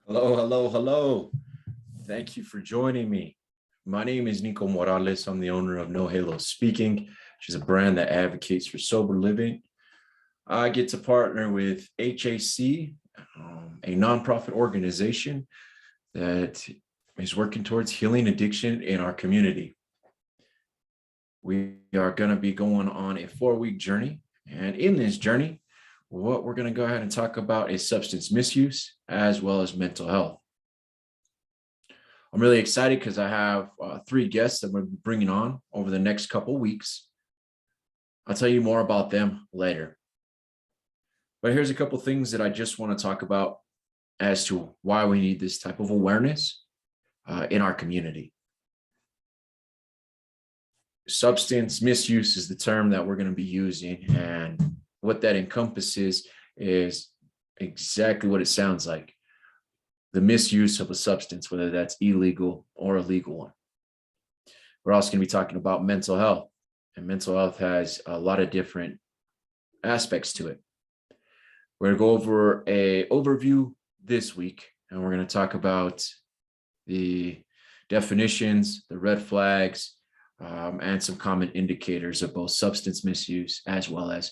Hello, hello, hello. Thank you for joining me. My name is Nico Morales. I'm the owner of No Halo Speaking, which is a brand that advocates for sober living. I get to partner with HAC, a nonprofit organization that is working towards healing addiction in our community. We are going to be going on a 4-week journey. And in this journey, what we're going to go ahead and talk about is substance misuse as well as mental health. I'm really excited because I have 3 guests that we're bringing on over the next couple weeks. I'll tell you more about them later. But here's a couple things that I just want to talk about as to why we need this type of awareness in our community. Substance misuse is the term that we're going to be using, and what that encompasses is exactly what it sounds like. The misuse of a substance, whether that's illegal or a legal one. We're also going to be talking about mental health, and mental health has a lot of different aspects to it. We're going to go over an overview this week, and we're going to talk about the definitions, the red flags, and some common indicators of both substance misuse as well as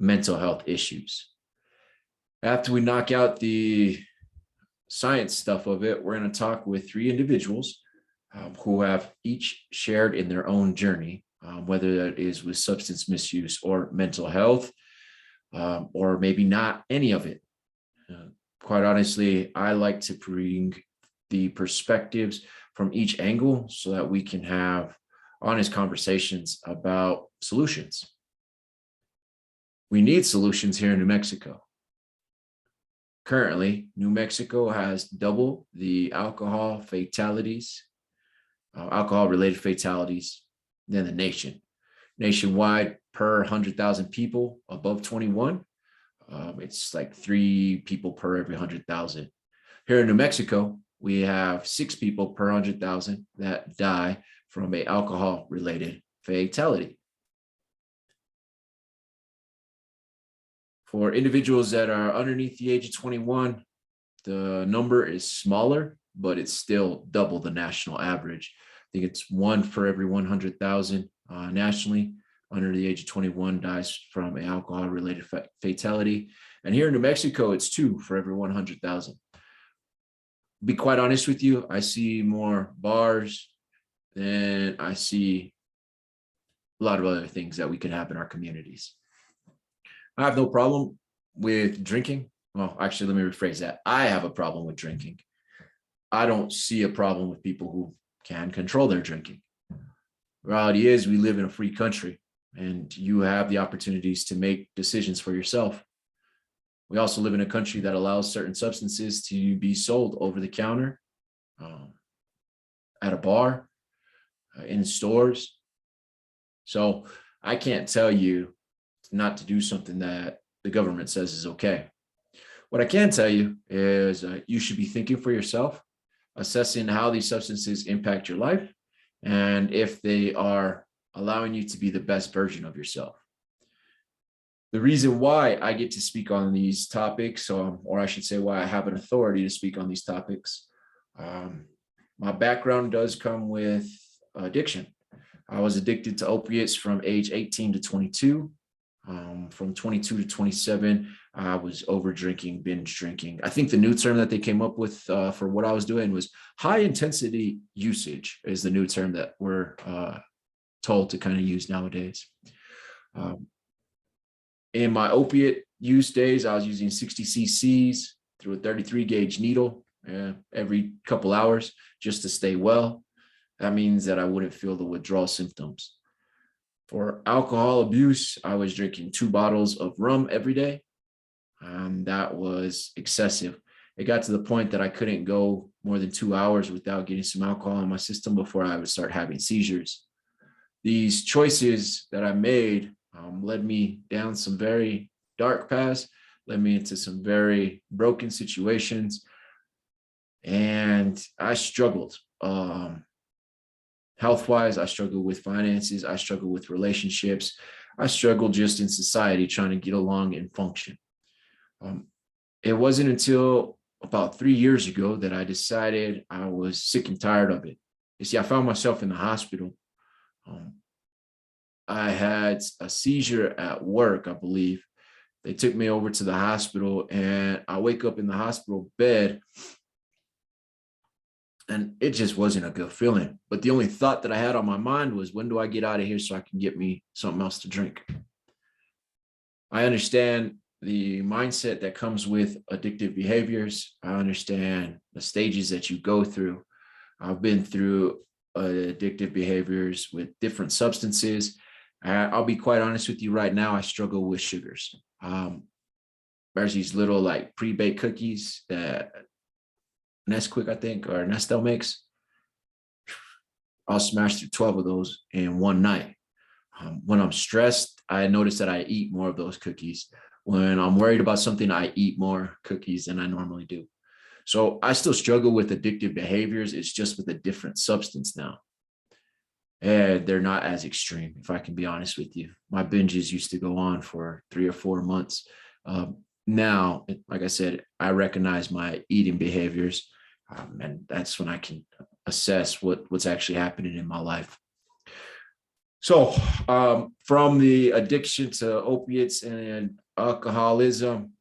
mental health issues. After we knock out the science stuff of it, we're going to talk with 3 individuals who have each shared in their own journey, whether that is with substance misuse or mental health, or maybe not any of it. Quite honestly, I like to bring the perspectives from each angle so that we can have honest conversations about solutions. We need solutions here in New Mexico. Currently, New Mexico has double the alcohol-related fatalities than the nation. Nationwide, per 100,000 people above 21, it's like 3 people per every 100,000. Here in New Mexico, we have 6 people per 100,000 that die from an alcohol-related fatality. For individuals that are underneath the age of 21, the number is smaller, but it's still double the national average. I think it's 1 for every 100,000 nationally under the age of 21 dies from an alcohol-related fatality. And here in New Mexico, it's 2 for every 100,000. Be quite honest with you, I see more bars than I see a lot of other things that we can have in our communities. I have no problem with drinking. Well, actually, let me rephrase that. I have a problem with drinking. I don't see a problem with people who can control their drinking. The reality is we live in a free country and you have the opportunities to make decisions for yourself. We also live in a country that allows certain substances to be sold over the counter, at a bar, in stores. So I can't tell you not to do something that the government says is okay. What I can tell you is you should be thinking for yourself, assessing how these substances impact your life, and if they are allowing you to be the best version of yourself. The reason why I get to speak on these topics, or I should say why I have an authority to speak on these topics, my background does come with addiction. I was addicted to opiates from age 18 to 22. From 22 to 27, I was over drinking, binge drinking. I think the new term that they came up with for what I was doing was high intensity usage is the new term that we're told to kind of use nowadays. In my opiate use days, I was using 60 cc's through a 33 gauge needle every couple hours just to stay well. That means that I wouldn't feel the withdrawal symptoms. For alcohol abuse, I was drinking 2 bottles of rum every day, and that was excessive. It got to the point that I couldn't go more than 2 hours without getting some alcohol in my system before I would start having seizures. These choices that I made led me down some very dark paths, led me into some very broken situations, and I struggled. Health-wise, I struggled with finances, I struggled with relationships, I struggled just in society trying to get along and function. It wasn't until about 3 years ago that I decided I was sick and tired of it. You see, I found myself in the hospital. Um, I had a seizure at work, I believe. They took me over to the hospital, and I wake up in the hospital bed, and it just wasn't a good feeling. But the only thought that I had on my mind was, when do I get out of here so I can get me something else to drink? I understand the mindset that comes with addictive behaviors. I understand the stages that you go through. I've been through addictive behaviors with different substances. I'll be quite honest with you right now, I struggle with sugars. There's these little like pre-baked cookies that Nesquik, I think, or Nestle makes. I'll smash through 12 of those in one night. When I'm stressed, I notice that I eat more of those cookies. When I'm worried about something, I eat more cookies than I normally do. So I still struggle with addictive behaviors. It's just with a different substance now. And they're not as extreme, if I can be honest with you. My binges used to go on for 3 or 4 months. Now, like I said, I recognize my eating behaviors, and that's when I can assess what's actually happening in my life. So from the addiction to opiates and alcoholism,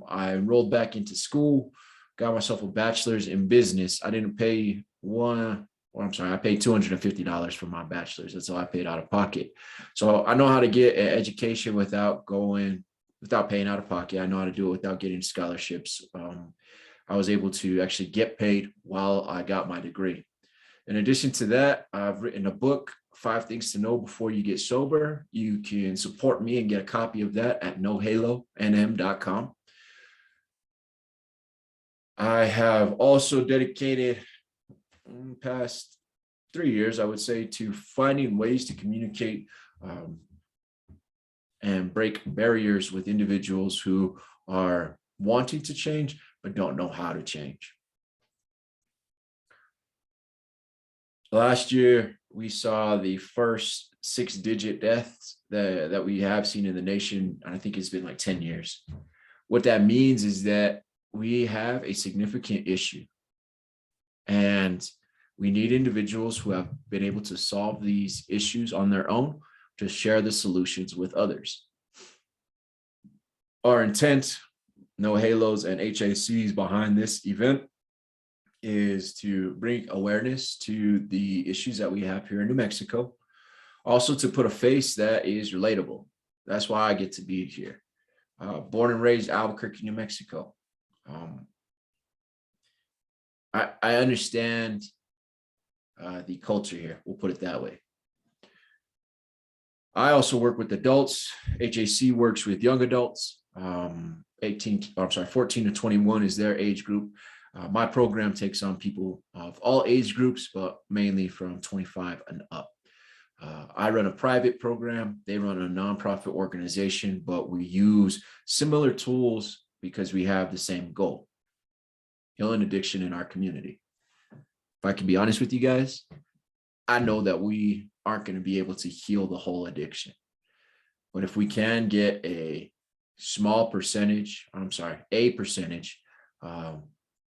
I enrolled back into school, got myself a bachelor's in business. I didn't pay I paid $250 for my bachelor's. That's all I paid out of pocket. So I know how to get an education without paying out of pocket. I know how to do it without getting scholarships. I was able to actually get paid while I got my degree. In addition to that, I've written a book, 5 Things to Know Before You Get Sober. You can support me and get a copy of that at nohalonm.com. I have also dedicated past 3 years, I would say, to finding ways to communicate and break barriers with individuals who are wanting to change but don't know how to change. Last year, we saw the first 6-digit deaths that we have seen in the nation. And I think it's been like 10 years. What that means is that we have a significant issue, and we need individuals who have been able to solve these issues on their own to share the solutions with others. Our intent, No Halos and HACs behind this event, is to bring awareness to the issues that we have here in New Mexico. Also to put a face that is relatable. That's why I get to be here. Born and raised Albuquerque, New Mexico. I understand the culture here. We'll put it that way. I also work with adults. HAC works with young adults. 14 to 21 is their age group. My program takes on people of all age groups, but mainly from 25 and up. I run a private program. They run a nonprofit organization, but we use similar tools because we have the same goal: healing addiction in our community. If I can be honest with you guys, I know that we aren't going to be able to heal the whole addiction. But if we can get a percentage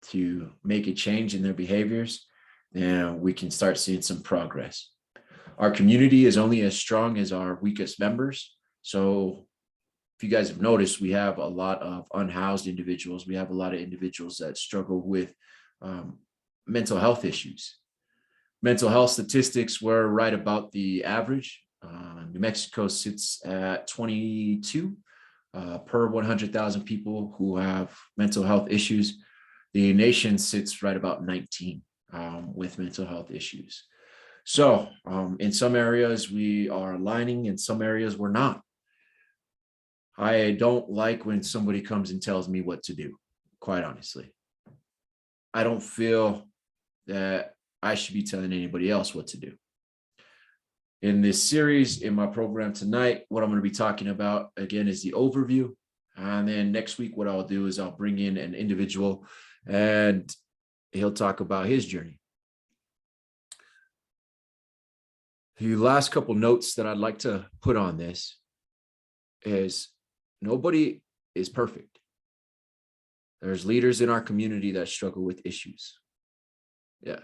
to make a change in their behaviors, then we can start seeing some progress. Our community is only as strong as our weakest members. So if you guys have noticed, we have a lot of unhoused individuals. We have a lot of individuals that struggle with mental health issues. Mental health statistics were right about the average. New Mexico sits at 22 per 100,000 people who have mental health issues. The nation sits right about 19 with mental health issues. So in some areas we are aligning, in some areas we're not. I don't like when somebody comes and tells me what to do, quite honestly. I don't feel that I should be telling anybody else what to do. In this series, in my program tonight, what I'm going to be talking about, again, is the overview. And then next week, what I'll do is I'll bring in an individual and he'll talk about his journey. The last couple notes that I'd like to put on this is nobody is perfect. There's leaders in our community that struggle with issues. Yeah.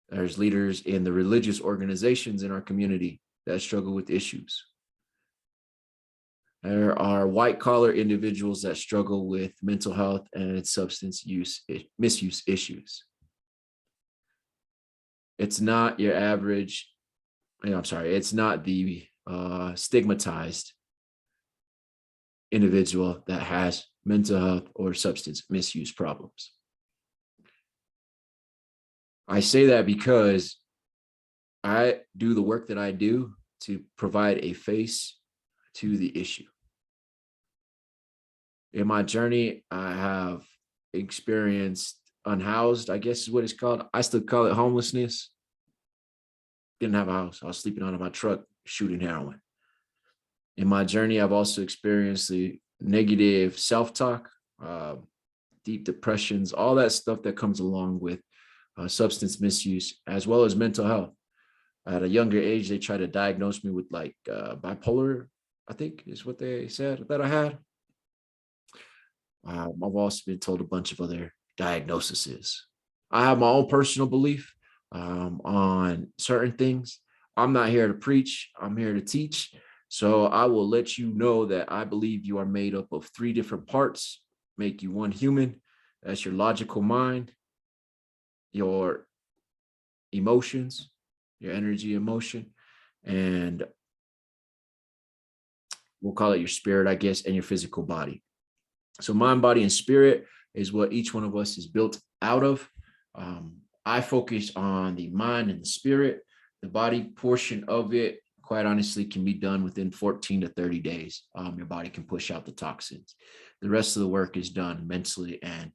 There's leaders in the religious organizations in our community that struggle with issues. There are white collar individuals that struggle with mental health and substance misuse issues. It's not your average, it's not the stigmatized individual that has mental health or substance misuse problems. I say that because I do the work that I do to provide a face to the issue. In my journey, I have experienced unhoused, I guess is what it's called. I still call it homelessness. Didn't have a house. I was sleeping out of my truck, shooting heroin. In my journey, I've also experienced the negative self-talk, deep depressions, all that stuff that comes along with substance misuse, as well as mental health. At a younger age, they tried to diagnose me with like bipolar, I think is what they said that I had. I've also been told a bunch of other diagnoses. I have my own personal belief on certain things. I'm not here to preach. I'm here to teach. So I will let you know that I believe you are made up of 3 different parts, make you one human. That's your logical mind, your emotions, your energy, emotion, and we'll call it your spirit, I guess, and your physical body. So mind, body, and spirit is what each one of us is built out of. I focus on the mind and the spirit. The body portion of it, quite honestly, can be done within 14 to 30 days. Your body can push out the toxins. The rest of the work is done mentally and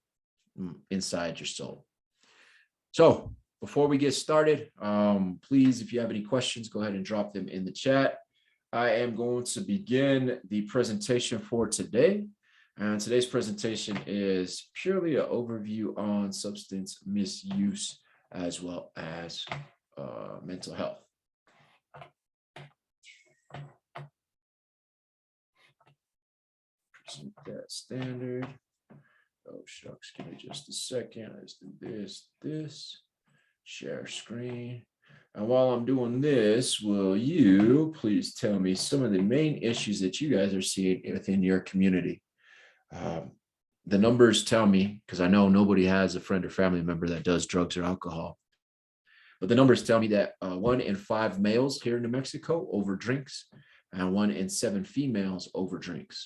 inside your soul. So before we get started, please, if you have any questions, go ahead and drop them in the chat. I am going to begin the presentation for today. And today's presentation is purely an overview on substance misuse as well as mental health. Present that standard. Oh, shucks, give me just a second. Let's do this, share screen. And while I'm doing this, will you please tell me some of the main issues that you guys are seeing within your community? The numbers tell me, because I know nobody has a friend or family member that does drugs or alcohol, but the numbers tell me that 1 in 5 males here in New Mexico overdrinks, and 1 in 7 females overdrinks.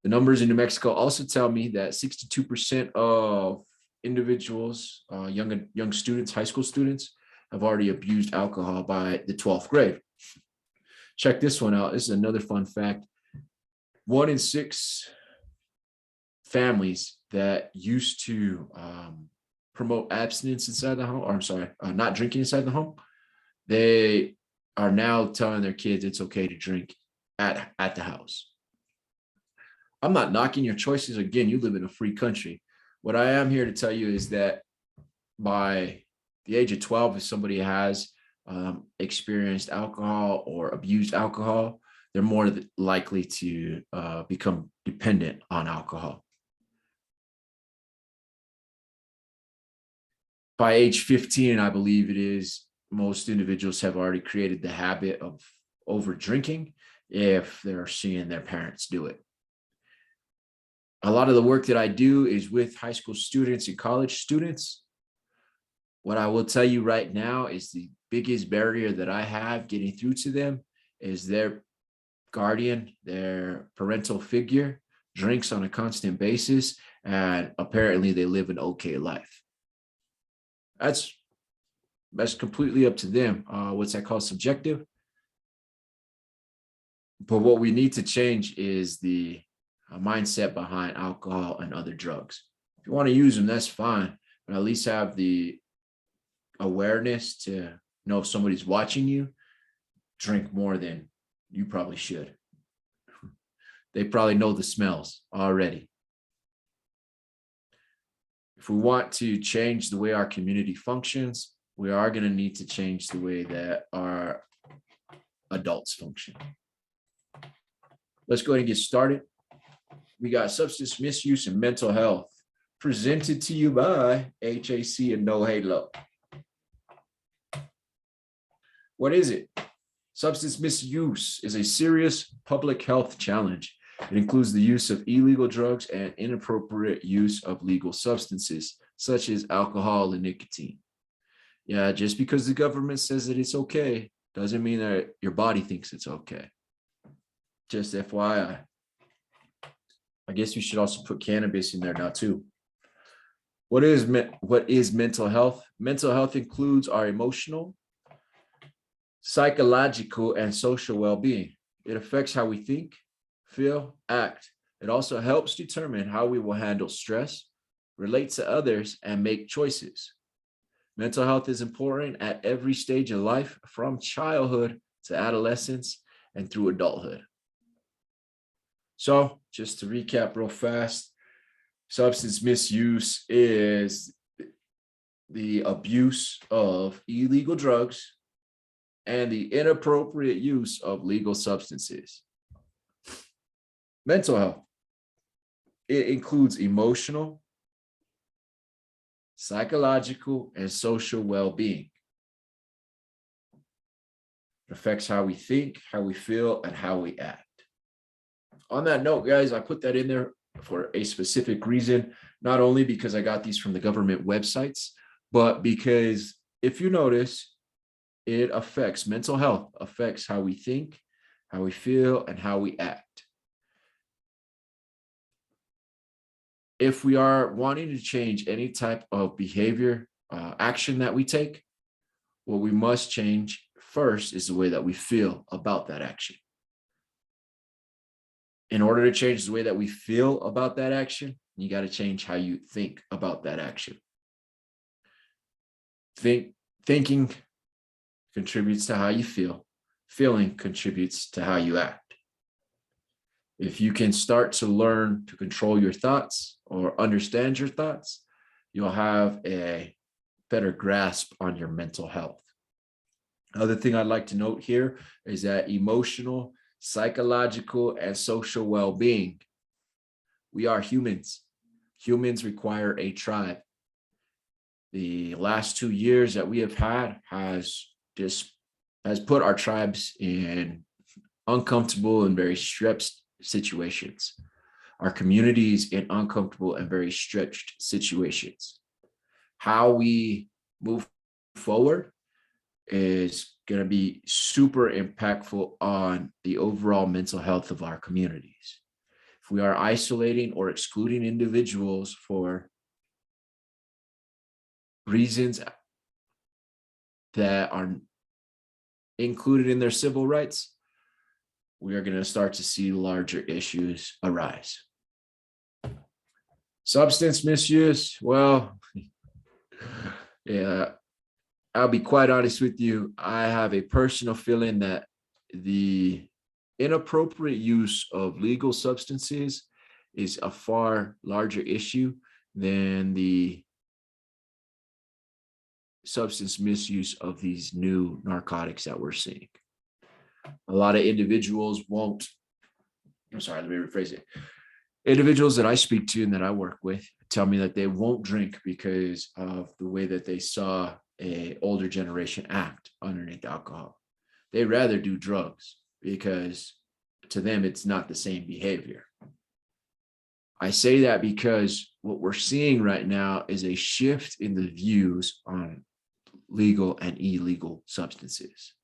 The numbers in New Mexico also tell me that 62% of individuals, young students, high school students, have already abused alcohol by the 12th grade. Check this one out. This is another fun fact. 1 in 6 families that used to promote abstinence inside the home, or I'm sorry, not drinking inside the home, they are now telling their kids it's okay to drink at the house. I'm not knocking your choices. Again, you live in a free country. What I am here to tell you is that by the age of 12, if somebody has experienced alcohol or abused alcohol, they're more likely to become dependent on alcohol. By age 15, I believe it is, most individuals have already created the habit of over drinking if they're seeing their parents do it. A lot of the work that I do is with high school students and college students. What I will tell you right now is the biggest barrier that I have getting through to them is their guardian, their parental figure drinks on a constant basis, and apparently they live an okay life. That's completely up to them. What's that called? Subjective. But what we need to change is the mindset behind alcohol and other drugs. If you want to use them, that's fine, but at least have the awareness to know if somebody's watching you, drink more than you probably should. They probably know the smells already. If we want to change the way our community functions, we are going to need to change the way that our adults function. Let's go ahead and get started. we got substance misuse and mental health, presented to you by HAC and No Halo. What is it? Substance misuse is a serious public health challenge. It includes the use of illegal drugs and inappropriate use of legal substances, such as alcohol and nicotine. Yeah, just because the government says that it's okay, doesn't mean that your body thinks it's okay. Just FYI. I guess you should also put cannabis in there now too. What is mental health? Mental health includes our emotional, psychological, and social well-being. It affects how we think, feel, act. It also helps determine how we will handle stress, relate to others, and make choices. Mental health is important at every stage of life, from childhood to adolescence and through adulthood. So just to recap real fast, substance misuse is the abuse of illegal drugs and the inappropriate use of legal substances. Mental health. It includes emotional, psychological, and social well-being. It affects how we think, how we feel, and how we act. On that note, guys, I put that in there for a specific reason, not only because I got these from the government websites, but because if you notice, it affects mental health, affects how we think, how we feel, and how we act. If we are wanting to change any type of behavior, action that we take, what we must change first is the way that we feel about that action. In order to change the way that we feel about that action, you got to change how you think about that action. Thinking contributes to how you feel. Feeling contributes to how you act. If you can start to learn to control your thoughts or understand your thoughts, you'll have a better grasp on your mental health. Another thing I'd like to note here is that emotional, psychological, and social well-being. We are humans. Humans require a tribe. The last 2 years that we have had has put our tribes in uncomfortable and very stretched situations. Our communities in uncomfortable and very stretched situations. How we move forward is going to be super impactful on the overall mental health of our communities. If we are isolating or excluding individuals for reasons that are included in their civil rights, we are going to start to see larger issues arise. Substance misuse, well, yeah, I'll be quite honest with you. I have a personal feeling that the inappropriate use of legal substances is a far larger issue than the substance misuse of these new narcotics that we're seeing. A lot of individuals won't, let me rephrase it. Individuals that I speak to and that I work with tell me that they won't drink because of the way that they saw an older generation act underneath alcohol. They'd rather do drugs because to them, it's not the same behavior. I say that because what we're seeing right now is a shift in the views on legal and illegal substances.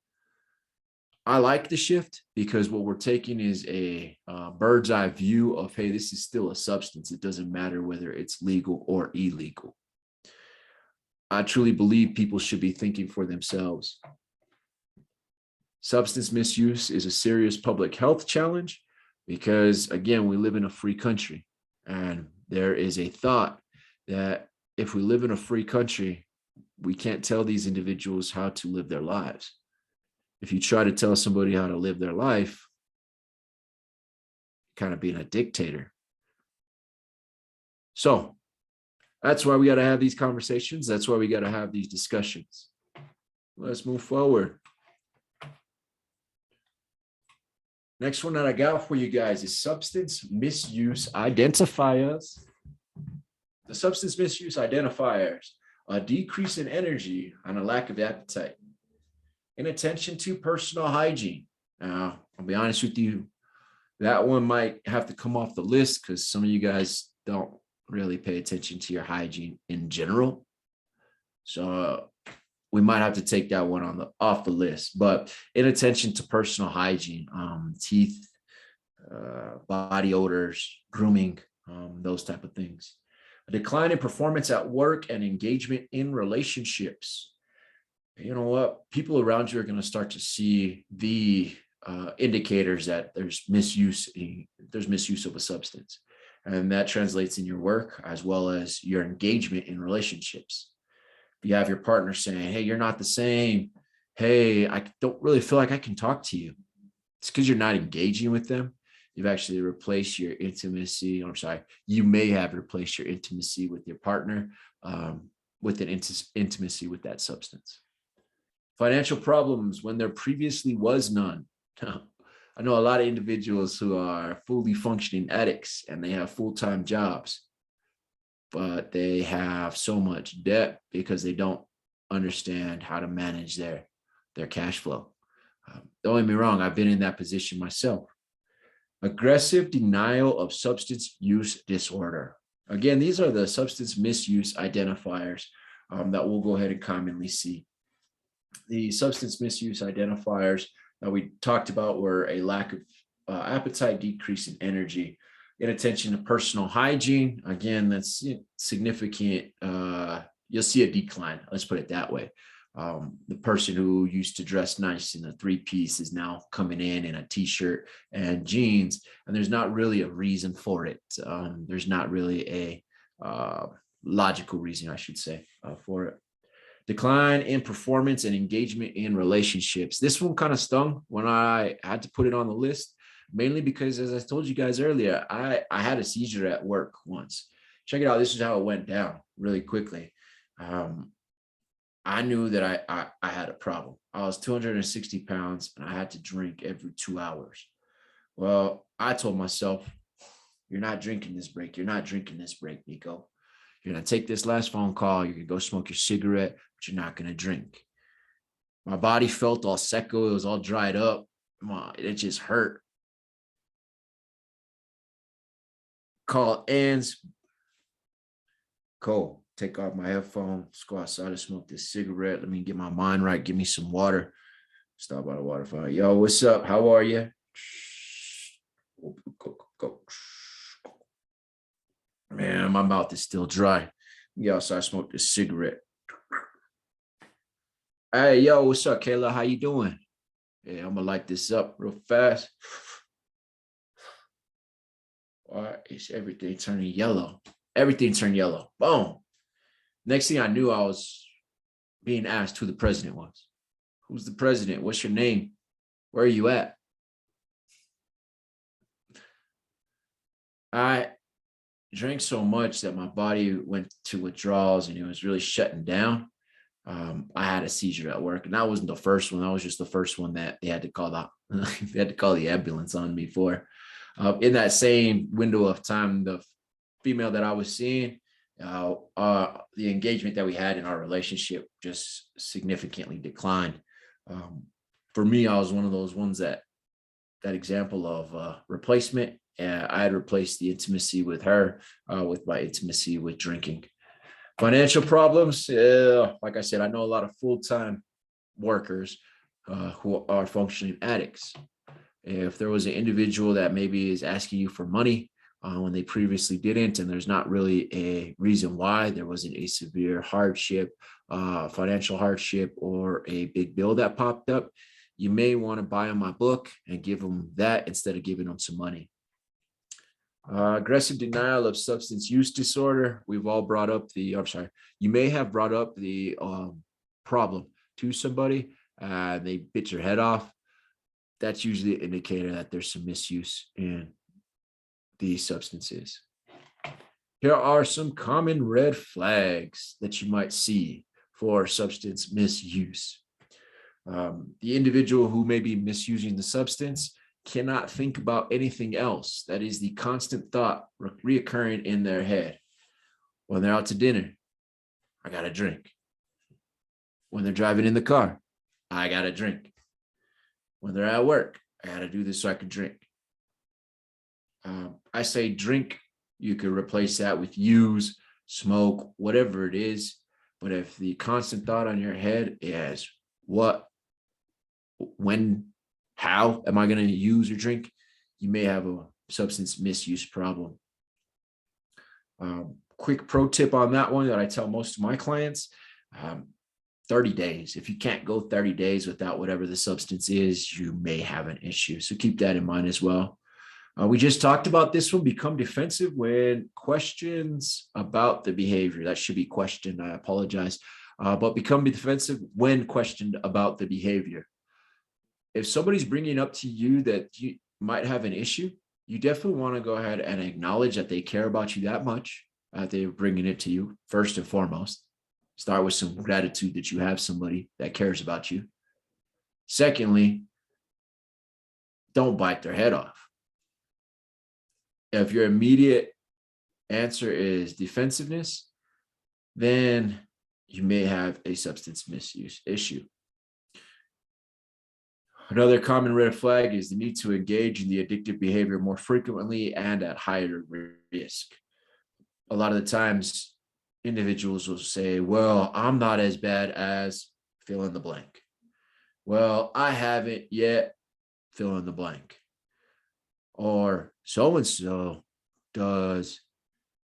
I like the shift because what we're taking is a bird's eye view of, hey, this is still a substance. It doesn't matter whether it's legal or illegal. I truly believe people should be thinking for themselves. Substance misuse is a serious public health challenge because, again, we live in a free country. And there is a thought that if we live in a free country, we can't tell these individuals how to live their lives. If you try to tell somebody how to live their life, kind of being a dictator. So that's why we got to have these conversations. That's why we got to have these discussions. Let's move forward. Next one that I got for you guys is substance misuse identifiers. The substance misuse identifiers: a decrease in energy and a lack of appetite, inattention to personal hygiene. Now, I'll be honest with you, that one might have to come off the list because some of you guys don't really pay attention to your hygiene in general. So we might have to take that one off the list. But inattention to personal hygiene, teeth, body odors, grooming, those type of things. A decline in performance at work and engagement in relationships. You know what? People around you are going to start to see the indicators that there's misuse of a substance, and that translates in your work as well as your engagement in relationships. If you have your partner saying, hey, you're not the same, hey, I don't really feel like I can talk to you, it's because you're not engaging with them. You've actually replaced your intimacy. You may have replaced your intimacy with your partner with an intimacy with that substance. Financial problems when there previously was none. I know a lot of individuals who are fully functioning addicts and they have full-time jobs, but they have so much debt because they don't understand how to manage their cash flow. Don't get me wrong, I've been in that position myself. Aggressive denial of substance use disorder. Again, these are the substance misuse identifiers that we'll go ahead and commonly see. The substance misuse identifiers that we talked about were a lack of appetite, decrease in energy, inattention to personal hygiene. Again, that's significant. You'll see a decline. Let's put it that way. The person who used to dress nice in a three-piece is now coming in a t-shirt and jeans, and there's not really a reason for it. There's not really a logical reason, I should say, for it. Decline in performance and engagement in relationships. This one kind of stung when I had to put it on the list, mainly because, as I told you guys earlier, I had a seizure at work once. Check it out. This is how it went down really quickly. I knew that I had a problem. I was 260 pounds and I had to drink every 2 hours. Well, I told myself, you're not drinking this break. You're not drinking this break, Nico. You're going to take this last phone call. You're going to go smoke your cigarette, but you're not going to drink. My body felt all secco. It was all dried up. It just hurt. Call ends. Cool. Take off my headphones, go outside and smoke this cigarette. Let me get my mind right. Give me some water. Stop by the water fountain. Yo, what's up? How are you? Go. Man, my mouth is still dry. Get outside, smoke this cigarette. Hey, yo, what's up, Kayla? How you doing? Yeah, I'm gonna light this up real fast. Why is everything turning yellow? Everything turned yellow. Boom. Next thing I knew, I was being asked who the president was. Who's the president? What's your name? Where are you at? I drank so much that my body went to withdrawals and it was really shutting down. I had a seizure at work, and that wasn't the first one. That was just the first one that they had to call the ambulance on me for. In that same window of time, the female that I was seeing, the engagement that we had in our relationship just significantly declined. For me, I was one of those ones that example of replacement. I had replaced the intimacy with her with my intimacy with drinking. Financial problems. Like I said, I know a lot of full-time workers who are functioning addicts. If there was an individual that maybe is asking you for money when they previously didn't, and there's not really a reason why, there wasn't a severe hardship, financial hardship, or a big bill that popped up, you may want to buy them my book and give them that instead of giving them some money. Aggressive denial of substance use disorder. We've all brought up you may have brought up the problem to somebody, they bit your head off. That's usually an indicator that there's some misuse in these substances. Here are some common red flags that you might see for substance misuse. The individual who may be misusing the substance cannot think about anything else. That is the constant thought reoccurring in their head. When they're out to dinner, I got to drink. When they're driving in the car, I got to drink. When they're at work, I got to do this so I can drink. I say drink. You could replace that with use, smoke, whatever it is. But if the constant thought on your head is what, when, how am I going to use or drink, you may have a substance misuse problem. Quick pro tip on that one that I tell most of my clients, 30 days. If you can't go 30 days without whatever the substance is, you may have an issue. So keep that in mind as well. We just talked about this one, become defensive when questions about the behavior. That should be questioned. I apologize. But become defensive when questioned about the behavior. If somebody's bringing up to you that you might have an issue, you definitely want to go ahead and acknowledge that they care about you that much, that they're bringing it to you first and foremost. Start with some gratitude that you have somebody that cares about you. Secondly, don't bite their head off. If your immediate answer is defensiveness, then you may have a substance misuse issue. Another common red flag is the need to engage in the addictive behavior more frequently and at higher risk. A lot of the times, individuals will say, well, I'm not as bad as fill in the blank. Well, I haven't yet, fill in the blank. Or so-and-so does,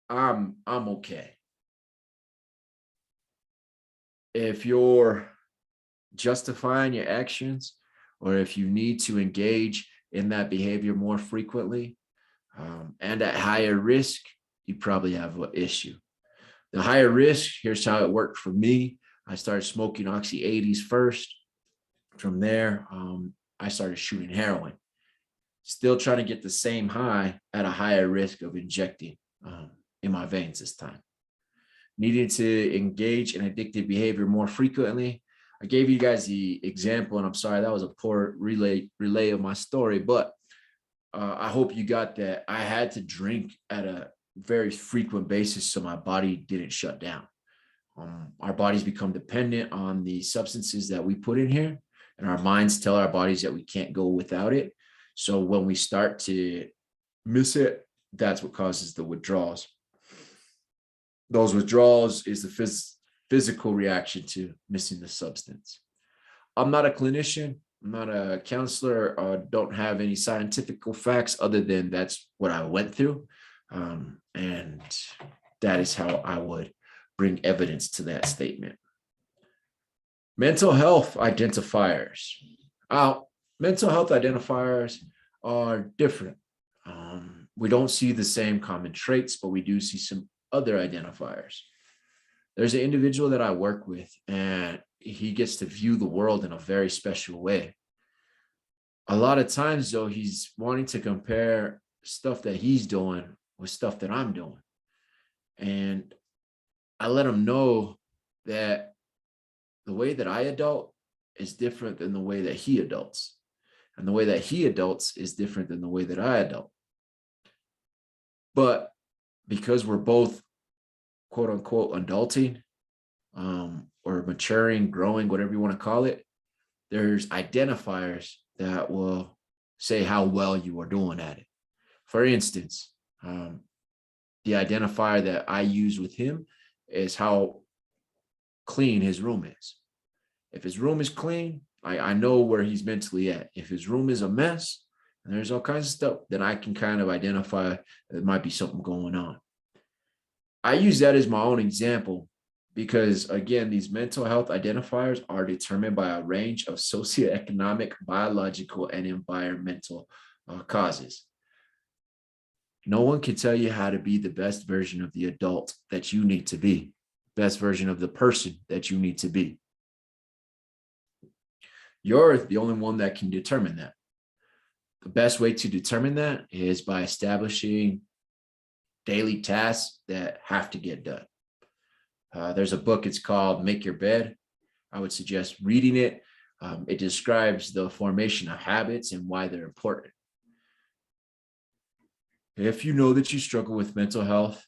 I'm okay. If you're justifying your actions, or if you need to engage in that behavior more frequently and at higher risk, you probably have an issue. The higher risk, here's how it worked for me. I started smoking Oxy 80s first. From there, I started shooting heroin. Still trying to get the same high at a higher risk of injecting in my veins this time. Needing to engage in addictive behavior more frequently. I gave you guys the example, and I'm sorry, that was a poor relay of my story, but I hope you got that. I had to drink at a very frequent basis so my body didn't shut down. Our bodies become dependent on the substances that we put in here, and our minds tell our bodies that we can't go without it. So when we start to miss it, that's what causes the withdrawals. Those withdrawals is the physical reaction to missing the substance. I'm not a clinician. I'm not a counselor. I don't have any scientific facts other than that's what I went through. And that is how I would bring evidence to that statement. Mental health identifiers. Mental health identifiers are different. We don't see the same common traits, but we do see some other identifiers. There's an individual that I work with, and he gets to view the world in a very special way. A lot of times, though, he's wanting to compare stuff that he's doing with stuff that I'm doing. And I let him know that the way that I adult is different than the way that he adults. And the way that he adults is different than the way that I adult. But because we're both, quote unquote, adulting or maturing, growing, whatever you want to call it, there's identifiers that will say how well you are doing at it. For instance, the identifier that I use with him is how clean his room is. If his room is clean, I know where he's mentally at. If his room is a mess and there's all kinds of stuff, then I can kind of identify there might be something going on. I use that as my own example because, again, these mental health identifiers are determined by a range of socioeconomic, biological, and environmental causes. No one can tell you how to be the best version of the adult that you need to be, best version of the person that you need to be. You're the only one that can determine that. The best way to determine that is by establishing daily tasks that have to get done. There's a book, it's called Make Your Bed. I would suggest reading it. It describes the formation of habits and why they're important. If you know that you struggle with mental health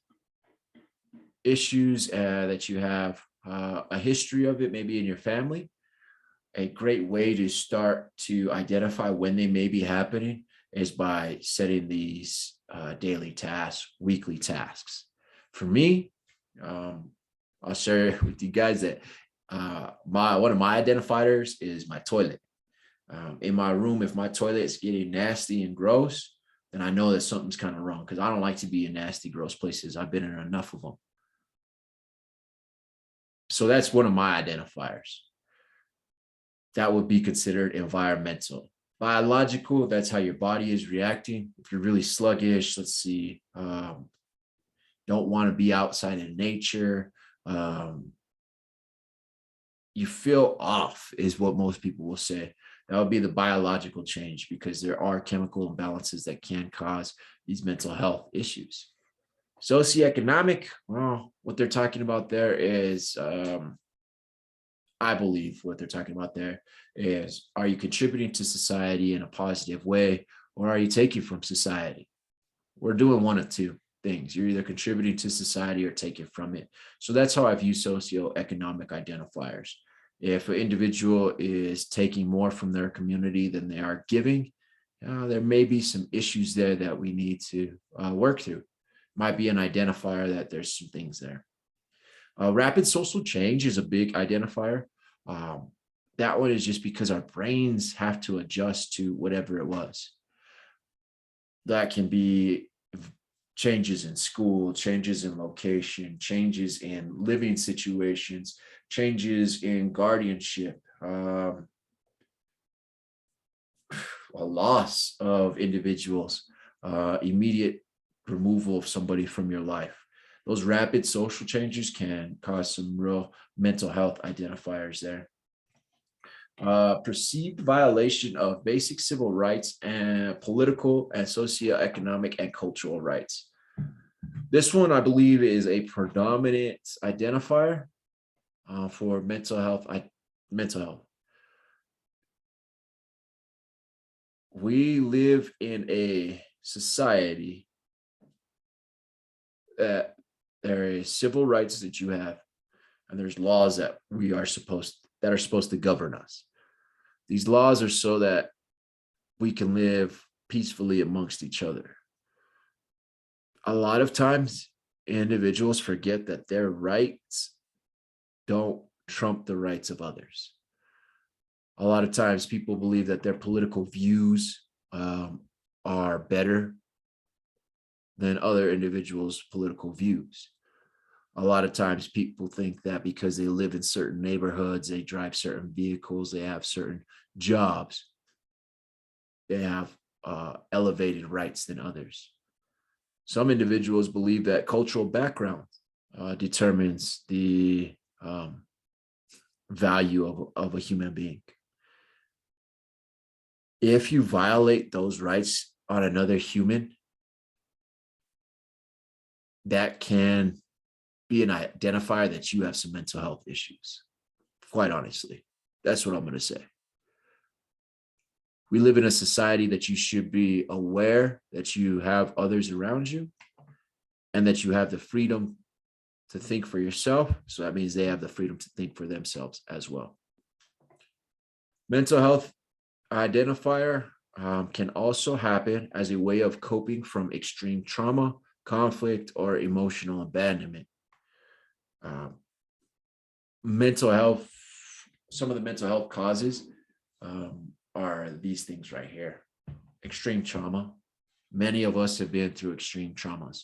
issues, that you have a history of it, maybe in your family, a great way to start to identify when they may be happening is by setting these daily tasks, weekly tasks. For me, I'll share with you guys that one of my identifiers is my toilet. In my room, if my toilet is getting nasty and gross, then I know that something's kind of wrong, because I don't like to be in nasty, gross places. I've been in enough of them. So that's one of my identifiers. That would be considered environmental. Biological, that's how your body is reacting. If you're really sluggish, let's see, don't want to be outside in nature, you feel off, is what most people will say. That would be the biological change, because there are chemical imbalances that can cause these mental health issues. Socioeconomic, well, what they're talking about there is, I believe what they're talking about there is, are you contributing to society in a positive way, or are you taking from society? We're doing one of two things. You're either contributing to society or taking from it. So that's how I view socioeconomic identifiers. If an individual is taking more from their community than they are giving, there may be some issues there that we need to work through. Might be an identifier that there's some things there. Rapid social change is a big identifier. That one is just because our brains have to adjust to whatever it was. That can be changes in school, changes in location, changes in living situations, changes in guardianship, a loss of individuals, immediate removal of somebody from your life. Those rapid social changes can cause some real mental health identifiers there. Perceived violation of basic civil rights and political and socioeconomic and cultural rights. This one, I believe, is a predominant identifier for mental health. We live in a society that there is civil rights that you have, and there's laws that are supposed to govern us. These laws are so that we can live peacefully amongst each other. A lot of times, individuals forget that their rights don't trump the rights of others. A lot of times, people believe that their political views are better than other individuals' political views. A lot of times people think that because they live in certain neighborhoods, they drive certain vehicles, they have certain jobs, they have elevated rights than others. Some individuals believe that cultural background determines the value of a human being. If you violate those rights on another human, that can be an identifier that you have some mental health issues. Quite honestly, that's what I'm going to say. We live in a society that you should be aware that you have others around you and that you have the freedom to think for yourself. So that means they have the freedom to think for themselves as well. Mental health identifier can also happen as a way of coping from extreme trauma, conflict, or emotional abandonment. Mental health, some of the mental health causes are these things right here. Extreme trauma. Many of us have been through extreme traumas.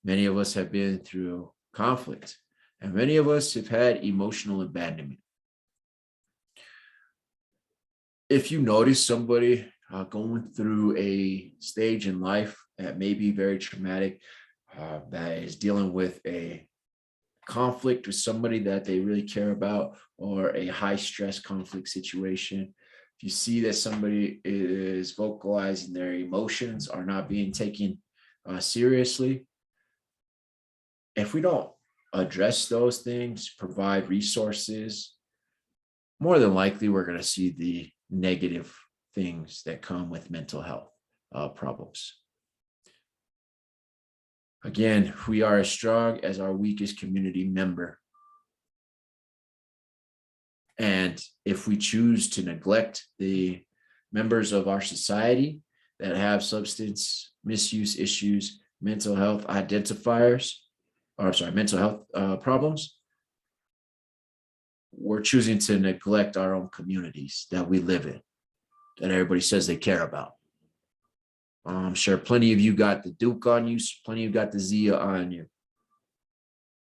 Many of us have been through conflict, and many of us have had emotional abandonment. If you notice somebody going through a stage in life that may be very traumatic, that is dealing with a conflict with somebody that they really care about, or a high stress conflict situation, if you see that somebody is vocalizing their emotions, are not being taken seriously, if we don't address those things, provide resources, more than likely we're going to see the negative things that come with mental health problems. Again, we are as strong as our weakest community member. And if we choose to neglect the members of our society that have substance misuse issues, mental health identifiers, mental health problems, we're choosing to neglect our own communities that we live in, that everybody says they care about. I'm sure plenty of you got the Duke on you, plenty of you got the Zia on you.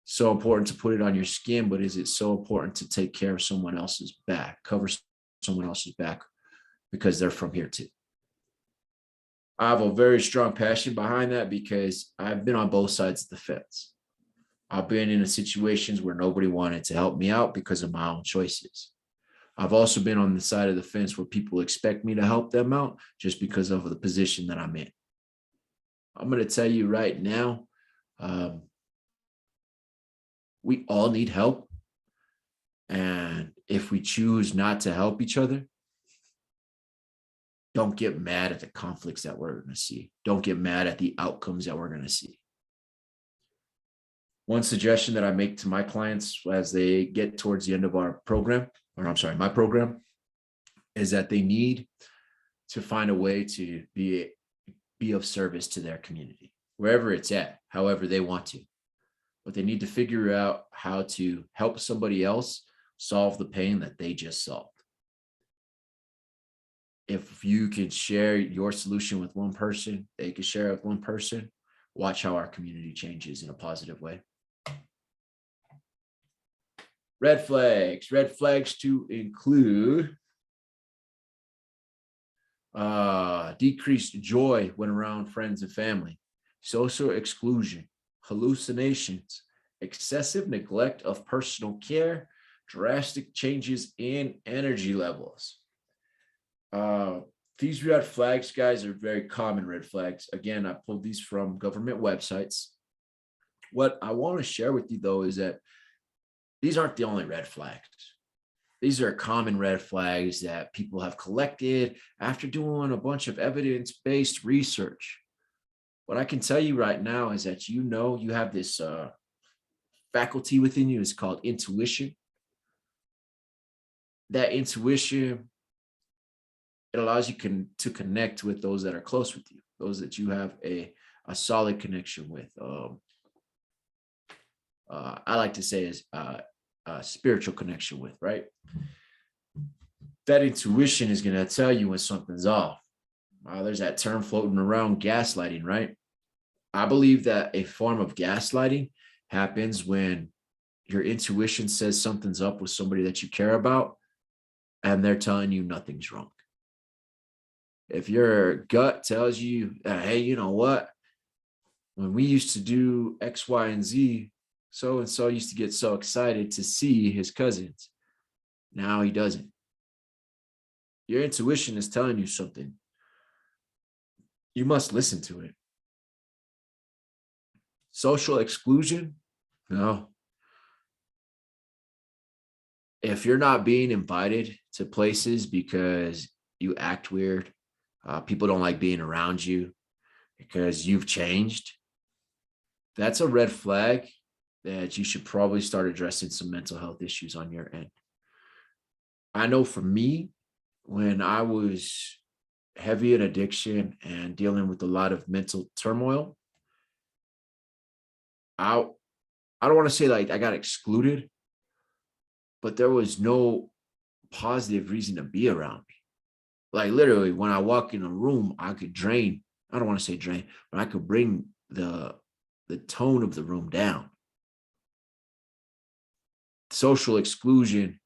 So important to put it on your skin, but is it so important to take care of someone else's back, cover someone else's back because they're from here too? I have a very strong passion behind that because I've been on both sides of the fence. I've been in situations where nobody wanted to help me out because of my own choices. I've also been on the side of the fence where people expect me to help them out just because of the position that I'm in. I'm going to tell you right now, we all need help. And if we choose not to help each other, don't get mad at the conflicts that we're going to see. Don't get mad at the outcomes that we're going to see. One suggestion that I make to my clients as they get towards the end of our program, my program, is that they need to find a way to be of service to their community, wherever it's at, however they want to. But they need to figure out how to help somebody else solve the pain that they just solved. If you could share your solution with one person, they could share it with one person, watch how our community changes in a positive way. Red flags to include decreased joy when around friends and family, social exclusion, hallucinations, excessive neglect of personal care, drastic changes in energy levels. These red flags, guys, are very common red flags. Again, I pulled these from government websites. What I want to share with you, though, is that these aren't the only red flags. These are common red flags that people have collected after doing a bunch of evidence-based research. What I can tell you right now is that you have this faculty within you. It's called intuition. That intuition, it allows you to connect with those that are close with you, those that you have a solid connection with. I like to say is a spiritual connection with, right? That intuition is going to tell you when something's off. There's that term floating around, gaslighting, right? I believe that a form of gaslighting happens when your intuition says something's up with somebody that you care about, and they're telling you nothing's wrong. If your gut tells you, hey, you know what? When we used to do X, Y, and Z, so-and-so used to get so excited to see his cousins. Now he doesn't. Your intuition is telling you something. You must listen to it. Social exclusion? No. If you're not being invited to places because you act weird, people don't like being around you because you've changed, that's a red flag that you should probably start addressing some mental health issues on your end. I know for me, when I was heavy in addiction and dealing with a lot of mental turmoil, I don't want to say like I got excluded, but there was no positive reason to be around me. Like literally, when I walk in a room, I could drain. I don't want to say drain, but I could bring the tone of the room down. Social exclusion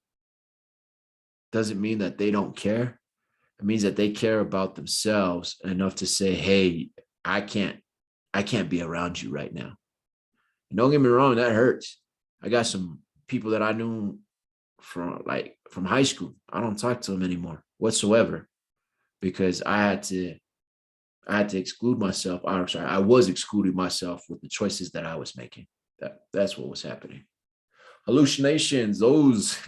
doesn't mean that they don't care. It means that they care about themselves enough to say, hey, I can't be around you right now. And don't get me wrong, that hurts. I got some people that I knew from high school. I don't talk to them anymore whatsoever because I had to exclude myself. I was excluding myself with the choices that I was making. That's what was happening. Hallucinations, those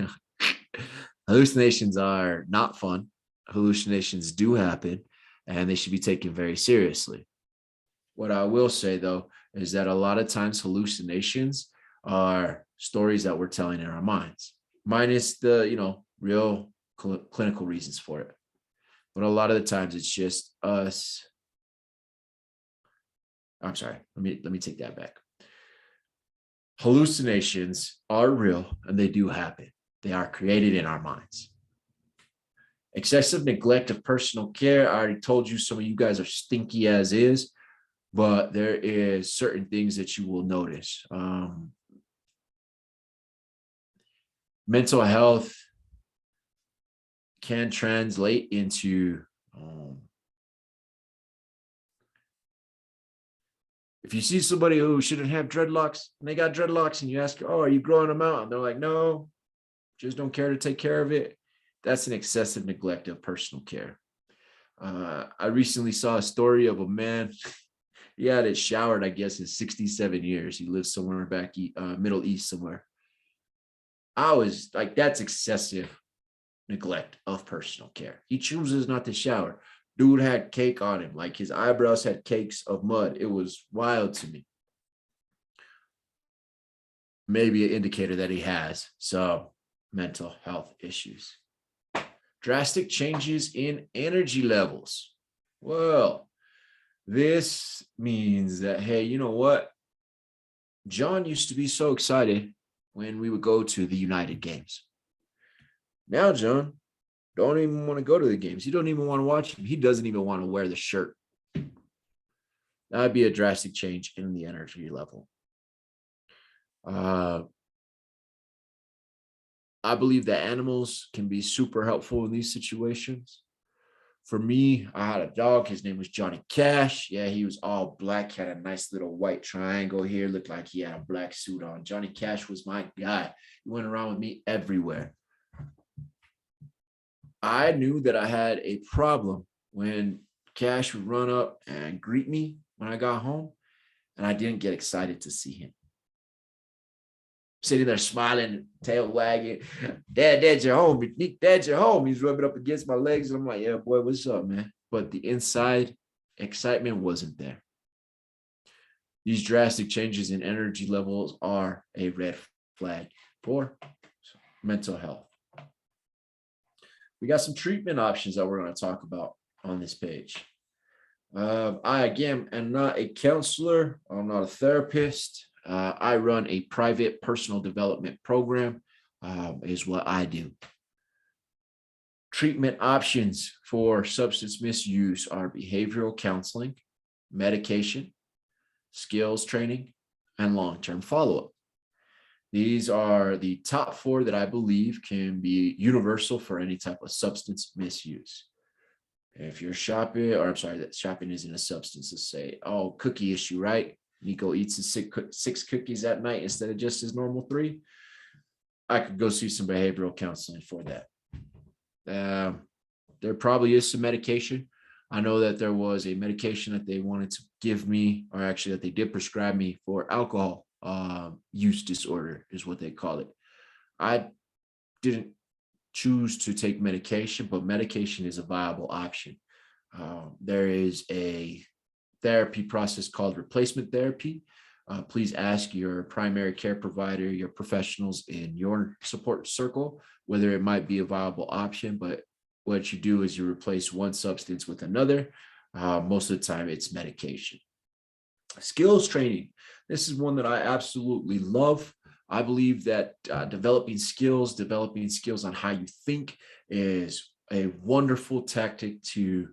hallucinations are not fun. Hallucinations do happen and they should be taken very seriously. What I will say though is that a lot of times hallucinations are stories that we're telling in our minds, minus the, real clinical reasons for it. But a lot of the times it's just us. I'm sorry. Let me take that back. Hallucinations are real and they do happen. They are created in our minds. Excessive neglect of personal care. I already told you some of you guys are stinky as is, but there is certain things that you will notice. Mental health can translate into if you see somebody who shouldn't have dreadlocks and they got dreadlocks and you ask, oh, are you growing them out? And they're like, no, just don't care to take care of it. That's an excessive neglect of personal care. I recently saw a story of a man. He hadn't showered, I guess, in 67 years. He lives somewhere back Middle East somewhere. I was like, that's excessive neglect of personal care. He chooses not to shower. Dude had cake on him, like his eyebrows had cakes of mud. It was wild to me. Maybe an indicator that he has some mental health issues. Drastic changes in energy levels. Well, this means that, hey, you know what? John used to be so excited when we would go to the United Games. Now, John don't even want to go to the games. He don't even want to watch them. He doesn't even want to wear the shirt. That would be a drastic change in the energy level. I believe that animals can be super helpful in these situations. For me, I had a dog. His name was Johnny Cash. Yeah, he was all black, had a nice little white triangle here, looked like he had a black suit on. Johnny Cash was my guy. He went around with me everywhere. I knew that I had a problem when Cash would run up and greet me when I got home, and I didn't get excited to see him. Sitting there smiling, tail wagging. Dad's your home. Dad's your home. He's rubbing up against my legs. And I'm like, yeah, boy, what's up, man? But the inside excitement wasn't there. These drastic changes in energy levels are a red flag for mental health. We got some treatment options that we're going to talk about on this page. I, again, am not a counselor. I'm not a therapist. I run a private personal development program, is what I do. Treatment options for substance misuse are behavioral counseling, medication, skills training, and long-term follow-up. These are the top 4 that I believe can be universal for any type of substance misuse. If you're shopping, or I'm sorry, that shopping isn't a substance, let's say, oh, cookie issue, right? Nico eats his 6 cookies at night instead of just his normal 3. I could go see some behavioral counseling for that. There probably is some medication. I know that there was a medication that they wanted to give me, or actually that they did prescribe me for alcohol use disorder is what they call it. I didn't choose to take medication, but medication is a viable option. There is a therapy process called replacement therapy. Please ask your primary care provider, your professionals in your support circle, whether it might be a viable option. But what you do is you replace one substance with another. Most of the time it's medication. Skills training. This is one that I absolutely love. I believe that developing skills on how you think is a wonderful tactic to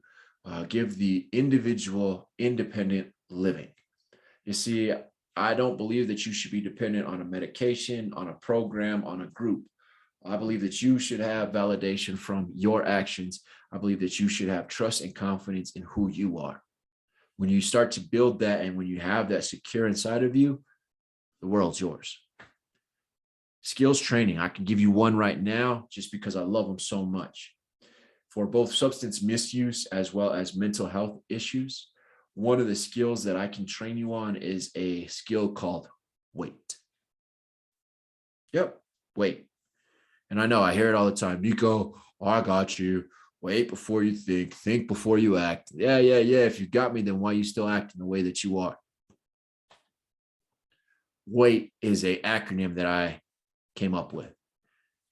give the individual independent living. You see, I don't believe that you should be dependent on a medication, on a program, on a group. I believe that you should have validation from your actions. I believe that you should have trust and confidence in who you are. When you start to build that and when you have that secure inside of you, the world's yours. Skills training. I can give you one right now just because I love them so much. For both substance misuse as well as mental health issues, one of the skills that I can train you on is a skill called wait. Yep, wait. And I know I hear it all the time. Nico, oh, I got you. Wait before you think before you act. Yeah. If you got me, then why are you still acting the way that you are? WAIT is an acronym that I came up with.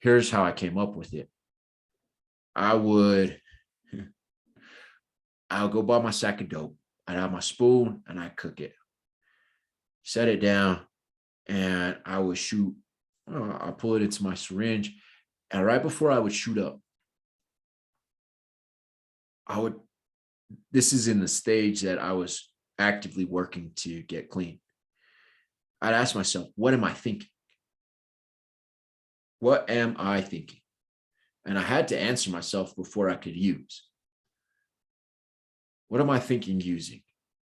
Here's how I came up with it. I'll go buy my sack of dope. I'd have my spoon and I cook it, set it down, and I would shoot. I pull it into my syringe, and right before I would shoot up, this is in the stage that I was actively working to get clean. I'd ask myself, what am I thinking? What am I thinking? And I had to answer myself before I could use. What am I thinking using?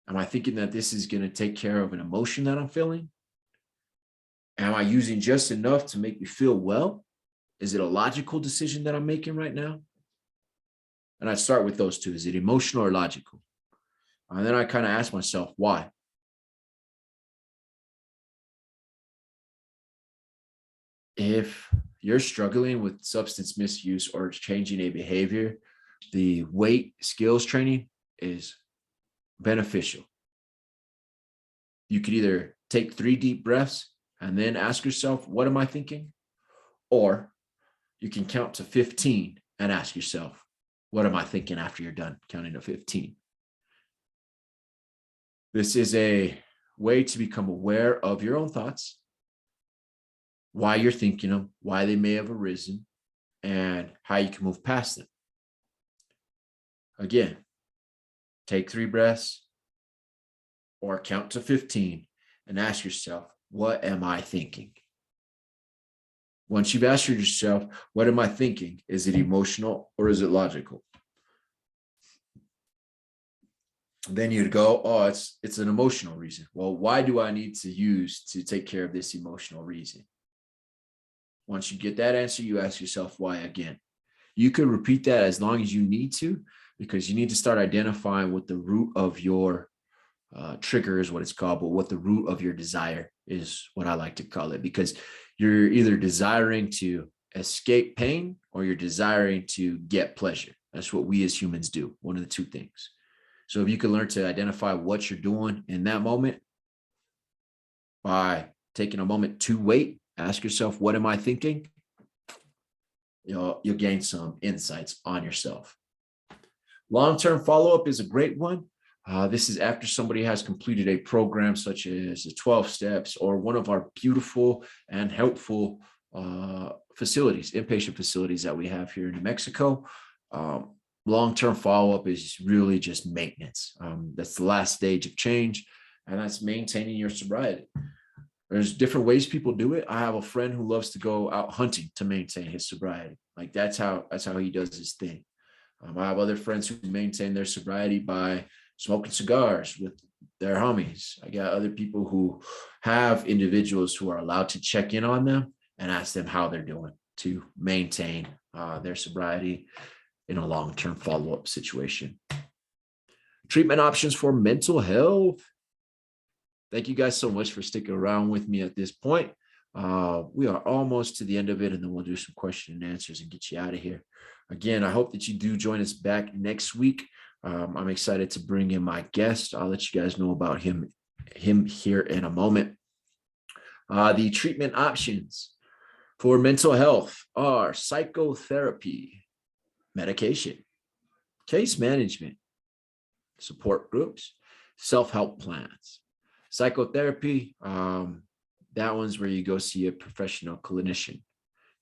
Am I thinking that this is going to take care of an emotion that I'm feeling? Am I using just enough to make me feel well? Is it a logical decision that I'm making right now? And I'd start with those two. Is it emotional or logical? And then I kind of ask myself, why? If you're struggling with substance misuse or changing a behavior, the WAIT skills training is beneficial. You could either take 3 deep breaths and then ask yourself, what am I thinking? Or you can count to 15 and ask yourself, what am I thinking after you're done counting to 15? This is a way to become aware of your own thoughts, why you're thinking them, why they may have arisen, and how you can move past them. Again, take 3 breaths or count to 15 and ask yourself, what am I thinking? Once you've asked yourself, what am I thinking? Is it emotional or is it logical? Then you'd go, oh, it's an emotional reason. Well, why do I need to use to take care of this emotional reason? Once you get that answer, you ask yourself why again. You could repeat that as long as you need to, because you need to start identifying what the root of your trigger is, what it's called, but what the root of your desire is, what I like to call it, because you're either desiring to escape pain or you're desiring to get pleasure. That's what we as humans do, one of the two things. So if you can learn to identify what you're doing in that moment by taking a moment to wait, ask yourself, what am I thinking? You'll gain some insights on yourself. Long-term follow-up is a great one. This is after somebody has completed a program such as the 12 steps or one of our beautiful and helpful facilities, inpatient facilities that we have here in New Mexico. Long-term follow-up is really just maintenance. That's the last stage of change, and that's maintaining your sobriety. There's different ways people do it. I have a friend who loves to go out hunting to maintain his sobriety. Like that's how he does his thing. I have other friends who maintain their sobriety by smoking cigars with their homies. I got other people who have individuals who are allowed to check in on them and ask them how they're doing to maintain their sobriety in a long-term follow-up situation. Treatment options for mental health. Thank you guys so much for sticking around with me at this point. We are almost to the end of it, and then we'll do some question and answers and get you out of here. Again, I hope that you do join us back next week. I'm excited to bring in my guest. I'll let you guys know about him here in a moment. The treatment options for mental health are psychotherapy, medication, case management, support groups, self-help plans. Psychotherapy, that one's where you go see a professional clinician.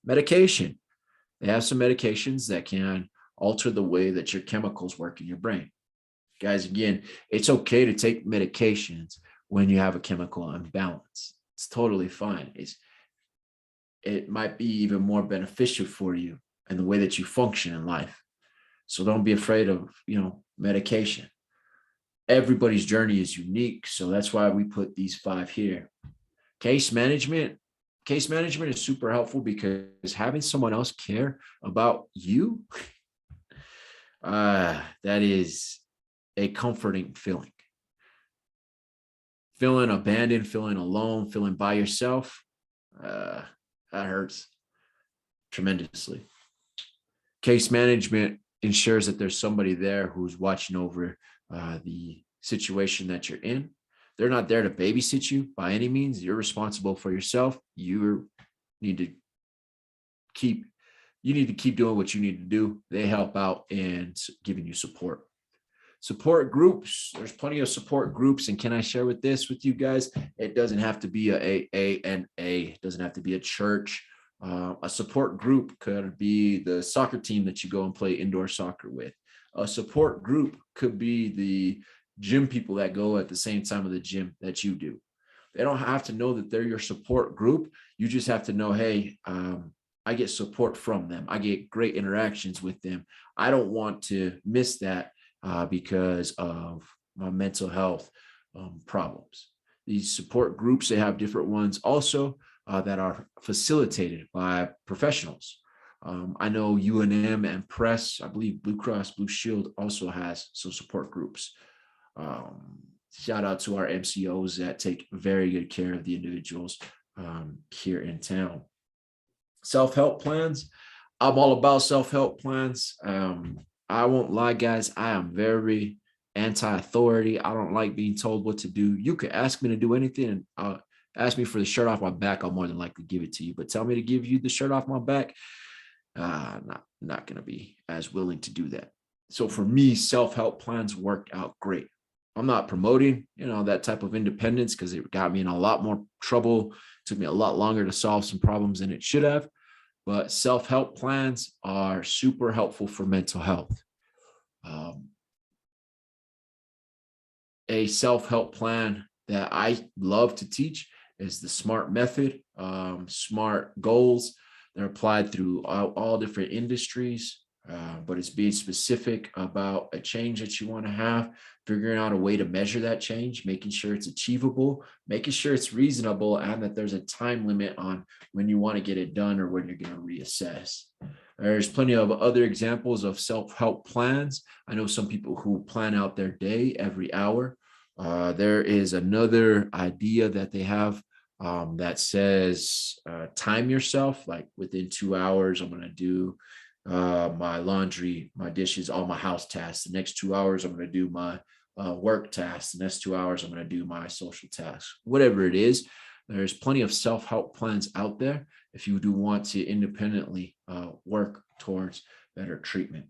Medication, they have some medications that can alter the way that your chemicals work in your brain. Guys, again, it's okay to take medications when you have a chemical imbalance. It's totally fine. It might be even more beneficial for you and the way that you function in life. So don't be afraid of, medication. Everybody's journey is unique. So that's why we put these 5 here. Case management is super helpful because having someone else care about you, that is a comforting feeling. Feeling abandoned, feeling alone, feeling by yourself, that hurts tremendously. Case management ensures that there's somebody there who's watching over the situation that you're in. They're not there to babysit you by any means. You're responsible for yourself. Need to keep doing what you need to do. They help out in giving you support. Support groups. There's plenty of support groups. And can I share with you guys? It doesn't have to be a AA. It doesn't have to be a church. A support group could be the soccer team that you go and play indoor soccer with. A support group could be the gym people that go at the same time of the gym that you do. They don't have to know that they're your support group. You just have to know, hey, I get support from them. I get great interactions with them. I don't want to miss that because of my mental health problems. These support groups, they have different ones also that are facilitated by professionals. I know UNM and Press, I believe Blue Cross Blue Shield also has some support groups. Shout out to our MCOs that take very good care of the individuals here in town. Self-help plans. I'm all about self-help plans. I won't lie, guys. I am very anti-authority. I don't like being told what to do. You could ask me to do anything and ask me for the shirt off my back. I'll more than likely give it to you. But tell me to give you the shirt off my back, not going to be as willing to do that. So for me, self-help plans work out great. I'm not promoting, that type of independence because it got me in a lot more trouble. It took me a lot longer to solve some problems than it should have. But self-help plans are super helpful for mental health. A self-help plan that I love to teach is the SMART method, SMART goals. They're applied through all different industries, but it's being specific about a change that you want to have, figuring out a way to measure that change, making sure it's achievable, making sure it's reasonable, and that there's a time limit on when you want to get it done or when you're going to reassess. There's plenty of other examples of self-help plans. I know some people who plan out their day every hour. There is another idea that they have that says time yourself, like within 2 hours, I'm going to do my laundry, my dishes, all my house tasks. The next 2 hours, I'm going to do my work tasks. The next 2 hours, I'm going to do my social tasks. Whatever it is, there's plenty of self-help plans out there if you do want to independently work towards better treatment.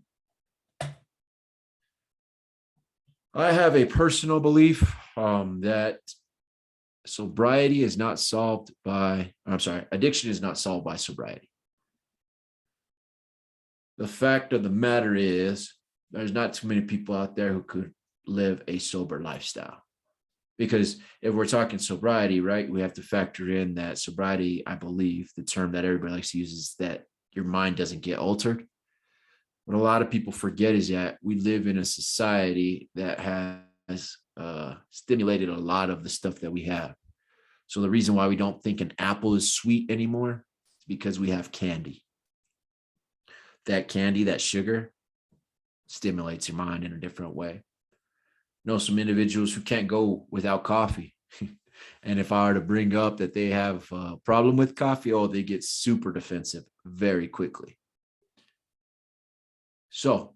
I have a personal belief that addiction is not solved by sobriety. The fact of the matter is there's not too many people out there who could live a sober lifestyle. Because if we're talking sobriety, right, we have to factor in that sobriety, I believe the term that everybody likes to use is that your mind doesn't get altered. What a lot of people forget is that we live in a society that has stimulated a lot of the stuff that we have. So the reason why we don't think an apple is sweet anymore is because we have candy. That candy, that sugar, stimulates your mind in a different way. I know some individuals who can't go without coffee. And if I were to bring up that they have a problem with coffee, they get super defensive very quickly. So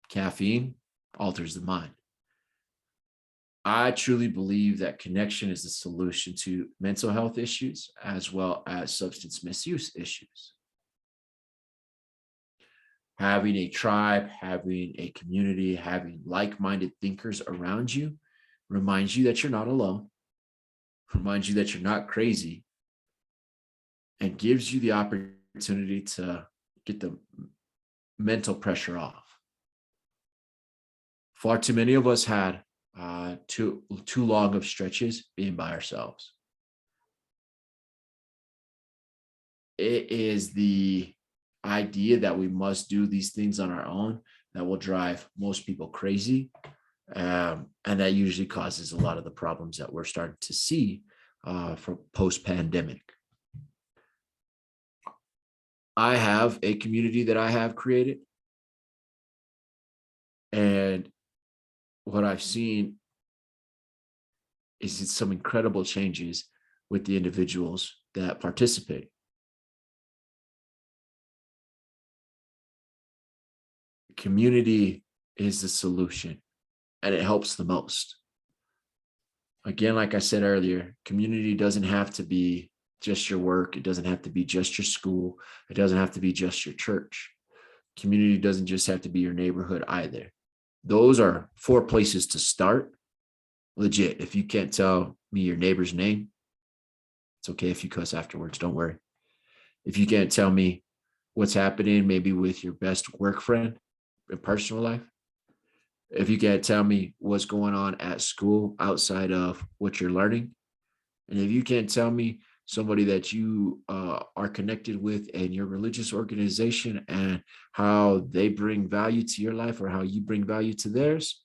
caffeine alters the mind. I truly believe that connection is the solution to mental health issues as well as substance misuse issues. Having a tribe, having a community, having like-minded thinkers around you reminds you that you're not alone, reminds you that you're not crazy, and gives you the opportunity to get the mental pressure off. Far too many of us had too long of stretches being by ourselves. It is the idea that we must do these things on our own that will drive most people crazy. And that usually causes a lot of the problems that we're starting to see for post-pandemic. I have a community that I have created. And what I've seen is some incredible changes with the individuals that participate. Community is the solution, and it helps the most. Again, like I said earlier, community doesn't have to be just your work. It doesn't have to be just your school. It doesn't have to be just your church. Community doesn't just have to be your neighborhood either. Those are 4 places to start. Legit. If you can't tell me your neighbor's name, it's okay if you cuss afterwards. Don't worry. If you can't tell me what's happening, maybe with your best work friend in personal life, if you can't tell me what's going on at school outside of what you're learning, and if you can't tell me somebody that you are connected with in your religious organization and how they bring value to your life or how you bring value to theirs,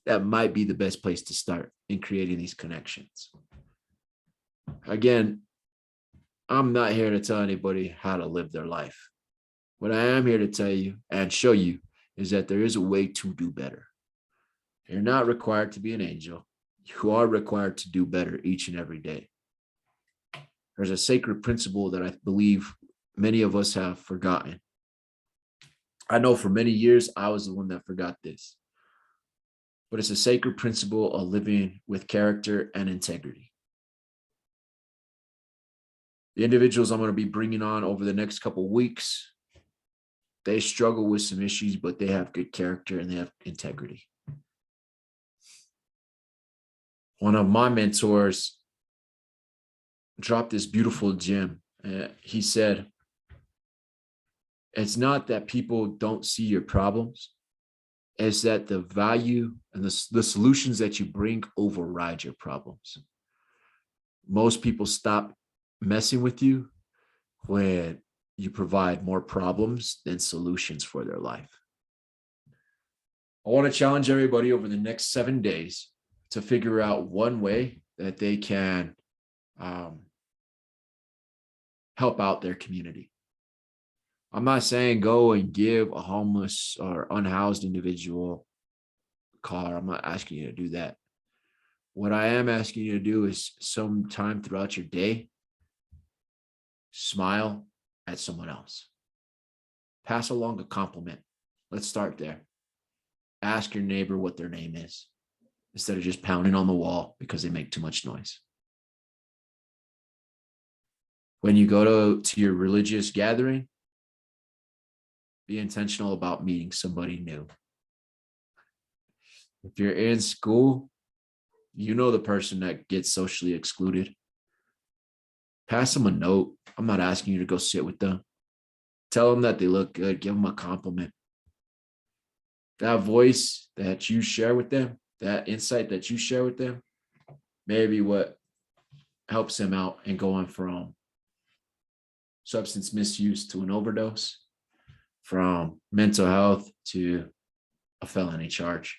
that might be the best place to start in creating these connections. Again, I'm not here to tell anybody how to live their life. What I am here to tell you and show you is that there is a way to do better. You're not required to be an angel. You are required to do better each and every day. There's a sacred principle that I believe many of us have forgotten. I know for many years I was the one that forgot this, but it's a sacred principle of living with character and integrity. The individuals I'm going to be bringing on over the next couple of weeks, they struggle with some issues, but they have good character and they have integrity. One of my mentors dropped this beautiful gem. He said, it's not that people don't see your problems, it's that the value and the solutions that you bring override your problems. Most people stop messing with you when you provide more problems than solutions for their life. I want to challenge everybody over the next 7 days to figure out one way that they can help out their community. I'm not saying go and give a homeless or unhoused individual a car. I'm not asking you to do that. What I am asking you to do is sometime throughout your day, smile at someone else. Pass along a compliment. Let's start there. Ask your neighbor what their name is instead of just pounding on the wall because they make too much noise. When you go to your religious gathering, be intentional about meeting somebody new. If you're in school, you know the person that gets socially excluded. Pass them a note. I'm not asking you to go sit with them. Tell them that they look good. Give them a compliment. That voice that you share with them, that insight that you share with them, maybe what helps them out in going from substance misuse to an overdose, from mental health to a felony charge.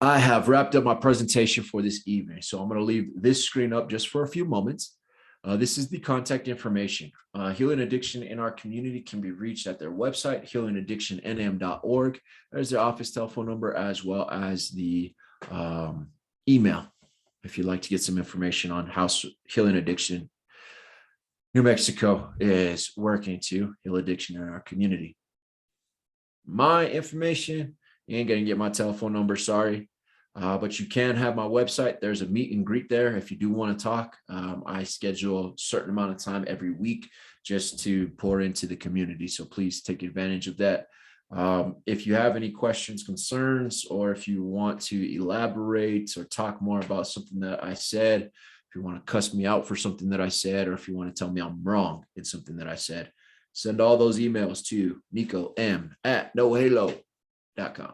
I have wrapped up my presentation for this evening, so I'm going to leave this screen up just for a few moments. This is the contact information. Healing Addiction in our community can be reached at their website, healingaddictionnm.org. There's their office telephone number as well as the email if you'd like to get some information on how Healing Addiction New Mexico is working to heal addiction in our community. My information, you ain't going to get my telephone number, sorry. But you can have my website. There's a meet and greet there if you do want to talk. I schedule a certain amount of time every week just to pour into the community. So please take advantage of that. If you have any questions, concerns, or if you want to elaborate or talk more about something that I said, if you want to cuss me out for something that I said, or if you want to tell me I'm wrong in something that I said, send all those emails to nico.m@nohalo.com.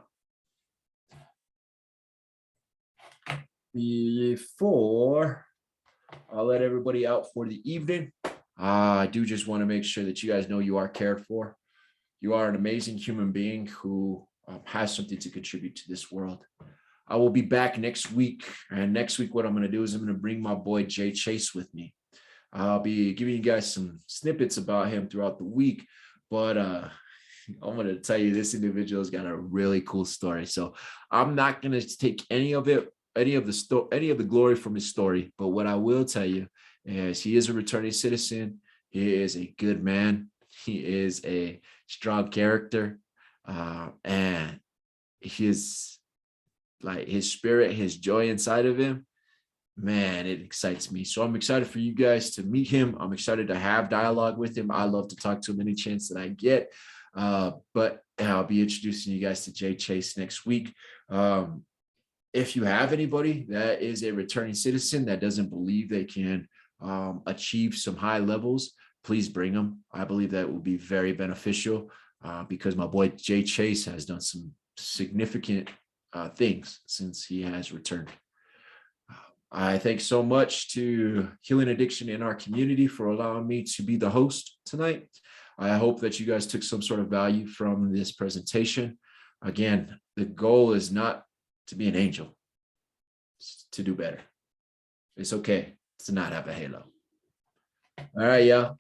Before I let everybody out for the evening, I do just want to make sure that you guys know you are cared for. You are an amazing human being who has something to contribute to this world. I will be back next week. And next week, what I'm going to do is I'm going to bring my boy Jay Chase with me. I'll be giving you guys some snippets about him throughout the week. But I'm going to tell you, this individual's got a really cool story. So I'm not going to take any of the glory from his story. But what I will tell you is he is a returning citizen. He is a good man. He is a strong character. And his spirit, his joy inside of him, man, it excites me. So I'm excited for you guys to meet him. I'm excited to have dialogue with him. I love to talk to him any chance that I get. But I'll be introducing you guys to Jay Chase next week. If you have anybody that is a returning citizen that doesn't believe they can achieve some high levels, please bring them. I believe that will be very beneficial because my boy Jay Chase has done some significant things since he has returned. I thank so much to Healing Addiction in our community for allowing me to be the host tonight. I hope that you guys took some sort of value from this presentation. Again, the goal is not to be an angel, it's to do better. It's okay to not have a halo. All right, y'all.